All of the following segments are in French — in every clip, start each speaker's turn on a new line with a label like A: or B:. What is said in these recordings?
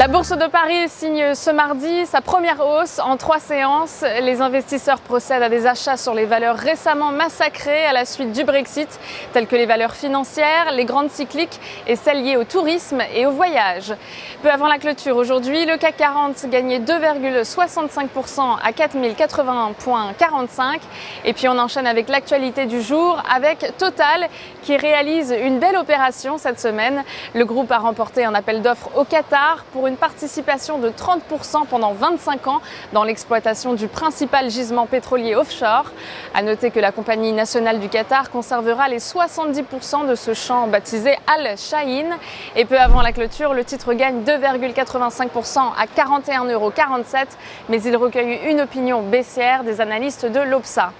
A: La Bourse de Paris signe ce mardi sa première hausse en 3 séances. Les investisseurs procèdent à des achats sur les valeurs récemment massacrées à la suite du Brexit, telles que les valeurs financières, les grandes cycliques et celles liées au tourisme et au voyage. Peu avant la clôture aujourd'hui, le CAC 40 gagnait 2,65% à 4081,45. Et puis on enchaîne avec l'actualité du jour avec Total qui réalise une belle opération cette semaine. Le groupe a remporté un appel d'offres au Qatar pour une participation de 30% pendant 25 ans dans l'exploitation du principal gisement pétrolier offshore. À noter que la compagnie nationale du Qatar conservera les 70% de ce champ baptisé Al Shaheen. Et peu avant la clôture, le titre gagne 2,85% à 41,47 €, mais il recueille une opinion baissière des analystes de l'Opsa.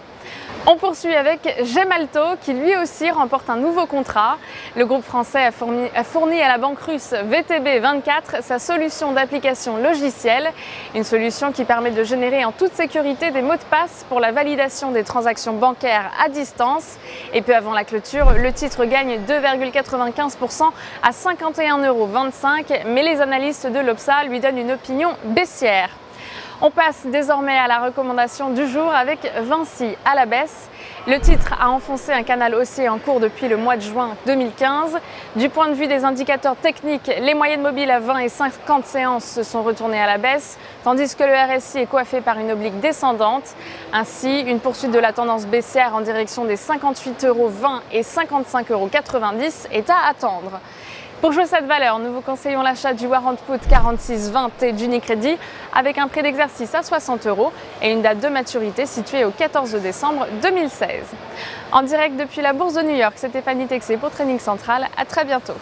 A: On poursuit avec Gemalto qui lui aussi remporte un nouveau contrat. Le groupe français a fourni à la banque russe VTB24 sa solution d'application logicielle, une solution qui permet de générer en toute sécurité des mots de passe pour la validation des transactions bancaires à distance. Et peu avant la clôture, le titre gagne 2,95% à 51,25 €, mais les analystes de l'Opsa lui donnent une opinion baissière. On passe désormais à la recommandation du jour avec Vinci à la baisse. Le titre a enfoncé un canal haussier en cours depuis le mois de juin 2015. Du point de vue des indicateurs techniques, les moyennes mobiles à 20 et 50 séances se sont retournées à la baisse, tandis que le RSI est coiffé par une oblique descendante. Ainsi, une poursuite de la tendance baissière en direction des 58,20 € et 55,90 € est à attendre. Pour jouer cette valeur, nous vous conseillons l'achat du warrant put 4620T d'Unicredit avec un prix d'exercice à 60 € et une date de maturité située au 14 décembre 2016. En direct depuis la Bourse de New York, c'était Fanny Texé pour Trading Central. À très bientôt.